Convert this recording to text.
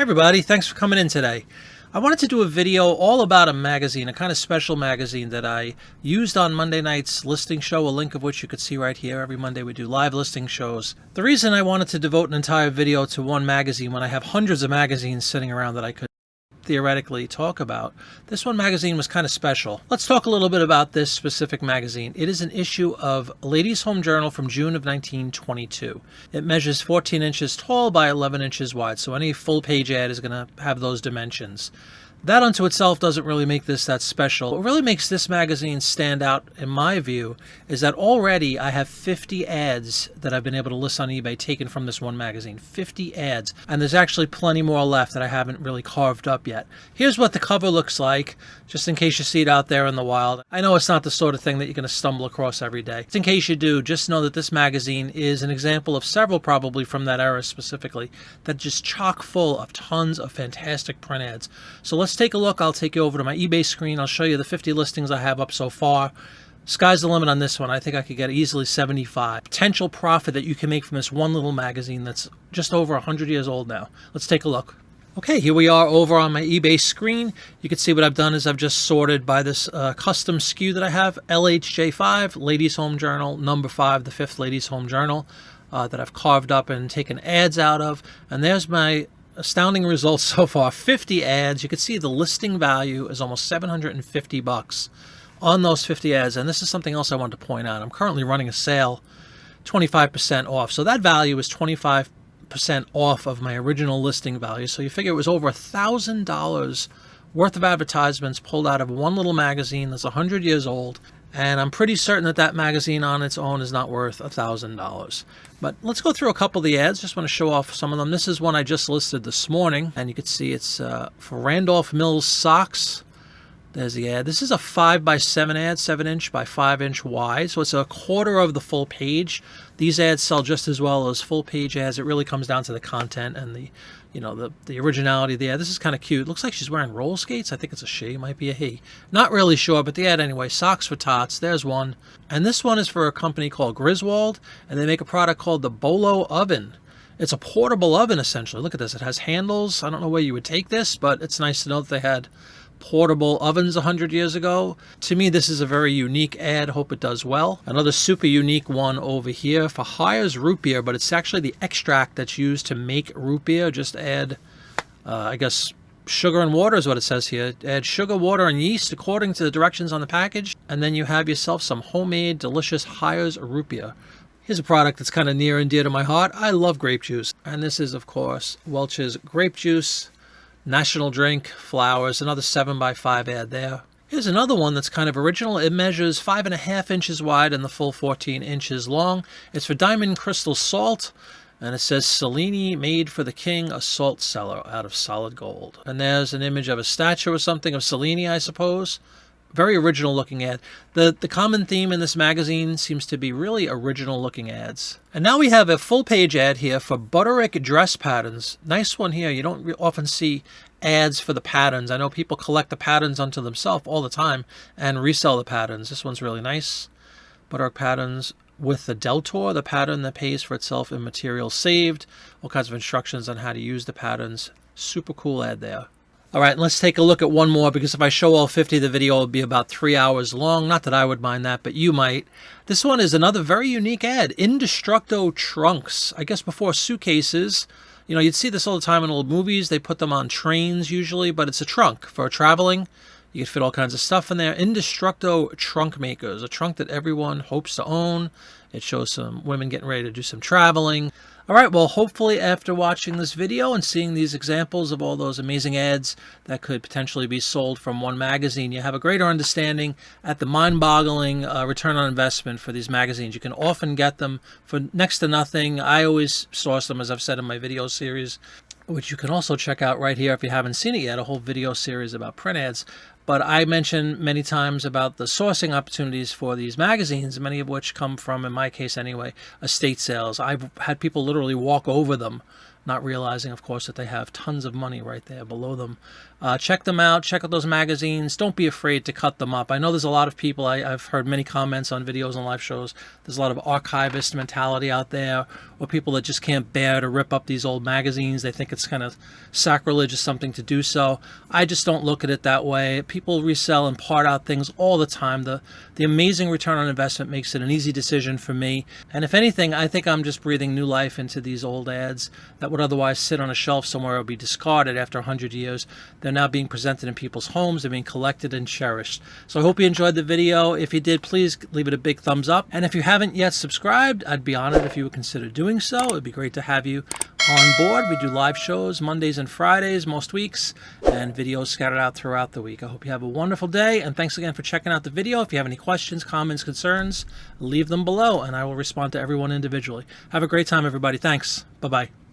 everybody, thanks for coming in today. I wanted to do a video all about a magazine, a kind of special magazine that I used on Monday night's listing show, a link of which you could see right here. Every Monday we do live listing shows. The reason I wanted to devote an entire video to one magazine when I have hundreds of magazines sitting around that I could theoretically talk about, this one magazine was kind of special. Let's talk a little bit about this specific magazine. It is an issue of Ladies' Home Journal from June of 1922. It measures 14 inches tall by 11 inches wide, so any full page ad is going to have those dimensions. That unto itself doesn't really make this that special. What really makes this magazine stand out, in my view, is that already I have 50 ads that I've been able to list on eBay taken from this one magazine. 50 ads. And there's actually plenty more left that I haven't really carved up yet. Here's what the cover looks like, just in case you see it out there in the wild. I know it's not the sort of thing that you're going to stumble across every day. Just in case you do, just know that this magazine is an example of several, probably from that era specifically, that just chock full of tons of fantastic print ads. So let's take a look. I'll take you over to my eBay screen. I'll show you the 50 listings I have up so far. Sky's the limit on this one. I think I could get easily 75. Potential profit that you can make from this one little magazine that's just over 100 years old now. Let's take a look. Okay, here we are over on my eBay screen. You can see what I've done is I've just sorted by this custom SKU that I have, LHJ5, Ladies' Home Journal, number 5, the 5th Ladies' Home Journal, that I've carved up and taken ads out of. And there's my astounding results so far. 50 ads. You can see the listing value is almost $750 on those 50 ads. And this is something else I wanted to point out. I'm currently running a sale, 25% off. So that value is 25% off of my original listing value. So you figure it was over $1,000 worth of advertisements pulled out of one little magazine that's 100 years old. And I'm pretty certain that that magazine on its own is not worth $1,000. But let's go through a couple of the ads. Just want to show off some of them. This is one I just listed this morning. And you can see it's for Randolph Mills socks. There's the ad. This is a 5x7 ad, 7 inch by 5 inch wide. So it's a quarter of the full page. These ads sell just as well as full page ads. It really comes down to the content and the originality of the ad. This is kind of cute. Looks like she's wearing roller skates. I think it's a she, might be a he. Not really sure, but the ad anyway. Socks for tots. There's one. And this one is for a company called Griswold, and they make a product called the Bolo Oven. It's a portable oven, essentially. Look at this. It has handles. I don't know where you would take this, but it's nice to know that they had portable ovens 100 years ago. To me, this is a very unique ad. Hope it does well. Another super unique one over here for Hires root beer, but it's actually the extract that's used to make root beer. Just add, I guess, sugar and water is what it says here. Add sugar, water, and yeast according to the directions on the package, and then you have yourself some homemade, delicious Hires root beer. Here's a product that's kind of near and dear to my heart. I love grape juice, and this is, of course, Welch's grape juice. National Drink, Flowers, another 7x5 ad there. Here's another one that's kind of original. It measures 5.5 inches wide and the full 14 inches long. It's for Diamond Crystal Salt, and it says Cellini made for the king, a salt cellar out of solid gold. And there's an image of a statue or something of Cellini, I suppose. Very original looking ad. The common theme in this magazine seems to be really original looking ads. And now we have a full page ad here for Butterick dress patterns. Nice one here. You don't often see ads for the patterns. I know people collect the patterns unto themselves all the time and resell the patterns. This one's really nice. Butterick patterns with the Deltor, the pattern that pays for itself in material saved. All kinds of instructions on how to use the patterns. Super cool ad there. All right, let's take a look at one more, because if I show all 50, the video will be about 3 hours long. Not that I would mind that, but you might. This one is another very unique ad. Indestructo trunks. I guess before suitcases, you'd see this all the time in old movies. They put them on trains usually, but it's a trunk for traveling. You could fit all kinds of stuff in there. Indestructo trunk makers, a trunk that everyone hopes to own. It shows some women getting ready to do some traveling. All right, well, hopefully after watching this video and seeing these examples of all those amazing ads that could potentially be sold from one magazine, you have a greater understanding at the mind-boggling return on investment for these magazines. You can often get them for next to nothing. I always source them, as I've said in my video series, which you can also check out right here if you haven't seen it yet, a whole video series about print ads. But I mentioned many times about the sourcing opportunities for these magazines, many of which come from, in my case anyway, estate sales. I've had people literally walk over them not realizing, of course, that they have tons of money right there below them. Check them out. Check out those magazines. Don't be afraid to cut them up. I know there's a lot of people, I've heard many comments on videos and live shows. There's a lot of archivist mentality out there, or people that just can't bear to rip up these old magazines. They think it's kind of sacrilegious something to do so. I just don't look at it that way. People resell and part out things all the time. The amazing return on investment makes it an easy decision for me. And if anything, I think I'm just breathing new life into these old ads that would otherwise sit on a shelf somewhere or be discarded after 100 years. They're now being presented in people's homes. They're being collected and cherished. So I hope you enjoyed the video. If you did, please leave it a big thumbs up. And if you haven't yet subscribed, I'd be honored if you would consider doing so. It'd be great to have you on board. We do live shows Mondays and Fridays most weeks, and videos scattered out throughout the week. I hope you have a wonderful day, and thanks again for checking out the video. If you have any questions, comments, concerns, leave them below, and I will respond to everyone individually. Have a great time, everybody. Thanks. Bye-bye.